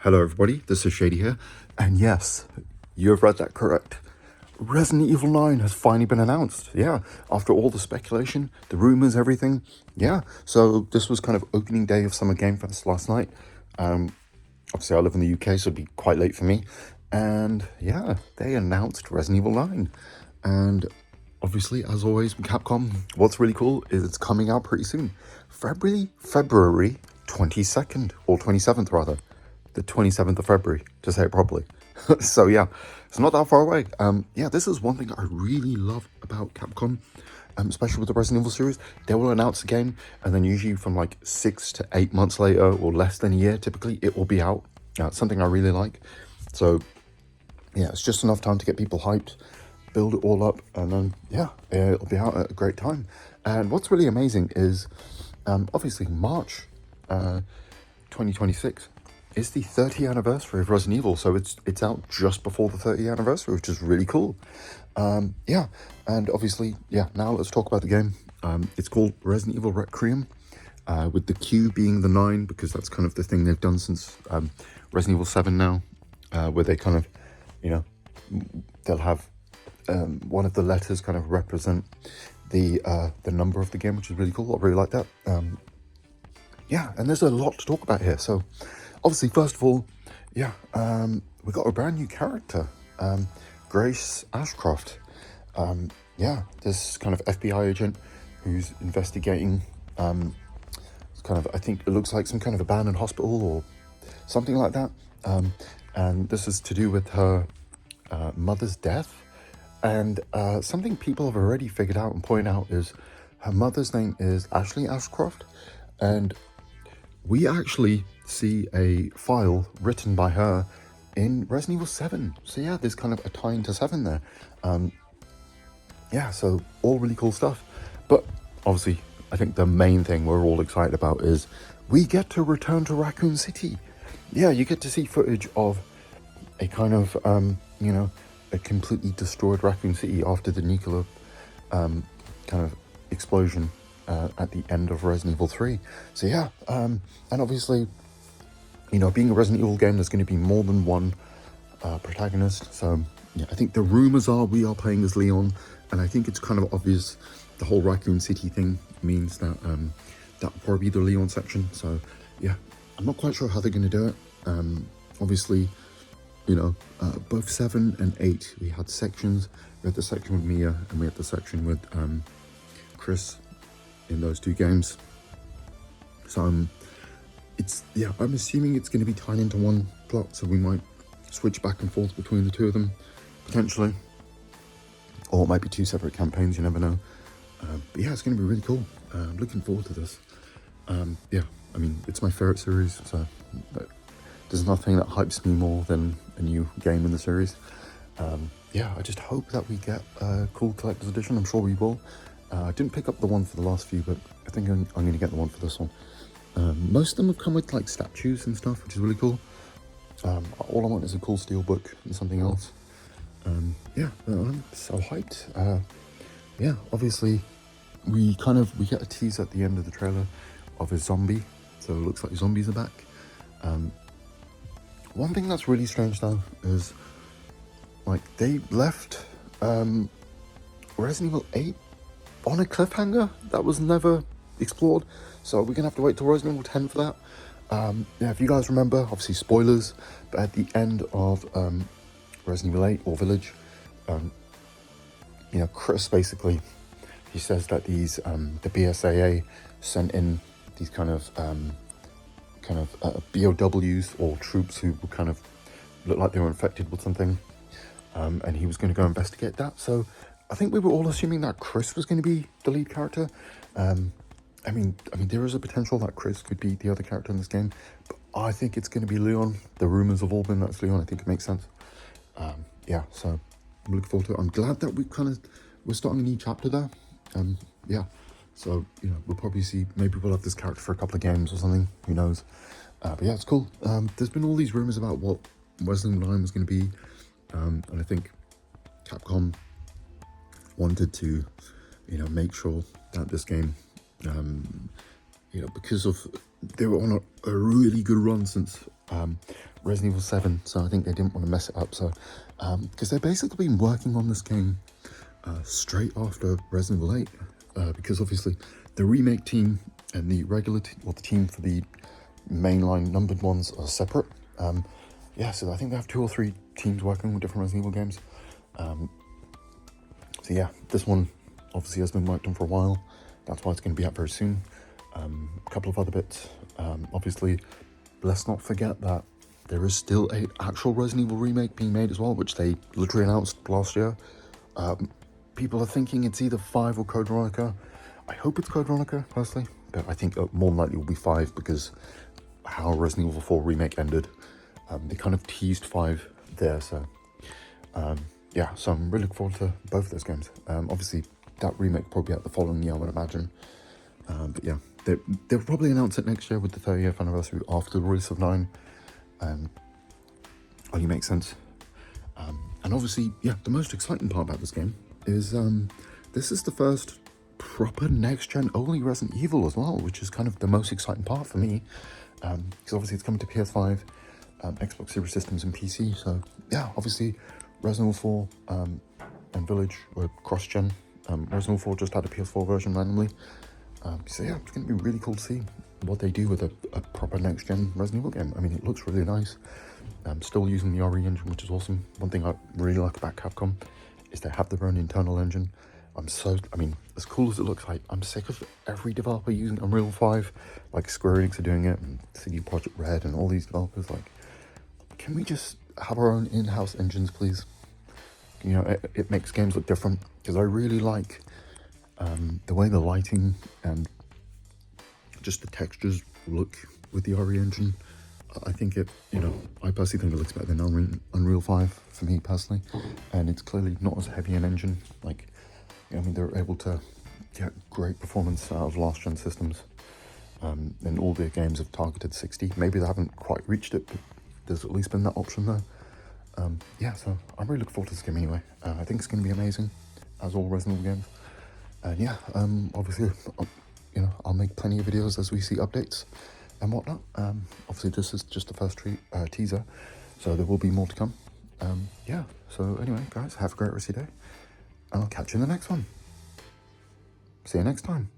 Hello everybody, this is Shady here, and yes, you have read that correct. Resident Evil 9 has finally been announced, yeah, after all the speculation, the rumours, everything, yeah. So this was kind of opening day of Summer Game Fest last night. Obviously I live in the UK, so it'd be quite late for me, and yeah, they announced Resident Evil 9, and obviously, as always, with Capcom, what's really cool is it's coming out pretty soon. February 22nd, or 27th rather. The 27th of February, to say it properly. So yeah, it's not that far away. Yeah, this is one thing I really love about Capcom, especially with the Resident Evil series. They will announce a game, and then usually from like 6 to 8 months later, or less than a year, typically, it will be out. It's something I really like. So yeah, it's just enough time to get people hyped, build it all up, and then yeah, it'll be out at a great time. And what's really amazing is, obviously March 2026 is the 30th anniversary of Resident Evil, so it's out just before the 30th anniversary, which is really cool. Yeah, and obviously, yeah, now let's talk about the game. It's called Resident Evil Requiem, with the Q being the 9, because that's kind of the thing they've done since Resident Evil 7 now, where they kind of, you know, they'll have one of the letters kind of represent the number of the game, which is really cool. I really like that. Yeah, and there's a lot to talk about here. So, obviously, first of all, yeah, we got a brand new character, Grace Ashcroft. Yeah, this kind of FBI agent who's investigating, kind of, I think it looks like some kind of abandoned hospital or something like that. And this is to do with her mother's death. And something people have already figured out and pointed out is her mother's name is Ashley Ashcroft, and we actually see a file written by her in Resident Evil 7. So yeah, there's kind of a tie into 7 there. Yeah, so all really cool stuff. But obviously, I think the main thing we're all excited about is we get to return to Raccoon City. Yeah, you get to see footage of a kind of, you know, a completely destroyed Raccoon City after the nuclear kind of explosion at the end of Resident Evil 3. So yeah, and obviously, you know, being a Resident Evil game, there's going to be more than one protagonist. So yeah, I think the rumors are we are playing as Leon, and I think it's kind of obvious the whole Raccoon City thing means that that will probably be the Leon section. So yeah, I'm not quite sure how they're going to do it. Obviously, you know, both 7 and 8, we had sections. We had the section with Mia, and we had the section with Chris in those two games. So it's, yeah, I'm assuming it's going to be tied into one plot, so we might switch back and forth between the two of them, potentially. Or it might be two separate campaigns, you never know. But yeah, it's going to be really cool. I'm looking forward to this. Yeah, I mean, it's my favourite series, so there's nothing that hypes me more than a new game in the series. Yeah, I just hope that we get a cool collector's edition. I'm sure we will. I didn't pick up the one for the last few, but I think I'm going to get the one for this one. Most of them have come with like statues and stuff, which is really cool. All I want is a cool steelbook and something else. Yeah, I'm so hyped. Yeah, obviously we get a tease at the end of the trailer of a zombie, so it looks like zombies are back. One thing that's really strange though is, like, they left Resident Evil 8 on a cliffhanger that was never explored, so we're gonna have to wait till Resident Evil 10 for that. Yeah, if you guys remember, obviously spoilers, but at the end of Resident Evil 8 or Village, you know, Chris basically, he says that these the BSAA sent in these kind of BOWs, or troops who were kind of looked like they were infected with something, and he was going to go investigate that. So I think we were all assuming that Chris was going to be the lead character. I mean, there is a potential that Chris could be the other character in this game, but I think it's going to be Leon. The rumors have all been that it's Leon. I think it makes sense. Yeah, so I'm looking forward to it. I'm glad that we're starting a new chapter there. Yeah, so, you know, we'll probably see, maybe we'll have this character for a couple of games or something, who knows. But yeah, it's cool. There's been all these rumors about what Resident Evil 9 was going to be, and I think Capcom wanted to, you know, make sure that this game, you know, because of, they were on a really good run since Resident Evil 7, so I think they didn't want to mess it up. So, because they've basically been working on this game straight after Resident Evil 8, because obviously the remake team and the regular the team for the mainline numbered ones are separate. Yeah, so I think they have 2 or 3 teams working with different Resident Evil games. So yeah, this one obviously has been worked on for a while. That's why it's going to be out very soon. A couple of other bits. Obviously, let's not forget that there is still an actual Resident Evil remake being made as well, which they literally announced last year. People are thinking it's either 5 or Code Veronica. I hope it's Code Veronica, personally, but I think more than likely it will be 5 because how Resident Evil 4 remake ended. They kind of teased 5 there, so yeah, so I'm really looking forward to both of those games. Obviously, that remake will probably be out the following year, I would imagine. But yeah, they'll probably announce it next year with the 30th anniversary after the release of 9. Only makes sense. And obviously, yeah, the most exciting part about this game is this is the first proper next-gen only Resident Evil as well, which is kind of the most exciting part for me. Because obviously it's coming to PS5, Xbox Series systems and PC. So yeah, obviously Resident Evil 4 and Village were cross-gen. Resident Evil 4 just had a PS4 version randomly. So yeah, it's going to be really cool to see what they do with a proper next-gen Resident Evil game. I mean, it looks really nice. Still using the RE engine, which is awesome. One thing I really like about Capcom is they have their own internal engine. I mean, as cool as it looks like, I'm sick of every developer using Unreal 5, like Square Enix are doing it, and CD Projekt Red, and all these developers. Like, can we just have our own in-house engines, please? You know, it makes games look different, because I really like the way the lighting and just the textures look with the RE engine. I think I personally think it looks better than Unreal 5 for me personally, and it's clearly not as heavy an engine. Like, I mean, they're able to get great performance out of last gen systems, and all their games have targeted 60. Maybe they haven't quite reached it, but there's at least been that option there. Yeah, so I'm really looking forward to this game anyway. I think it's going to be amazing, as all Resident Evil games. And yeah, obviously, I'll make plenty of videos as we see updates and whatnot. Obviously, this is just the first teaser, so there will be more to come. Yeah, so anyway, guys, have a great rest of your day, and I'll catch you in the next one. See you next time.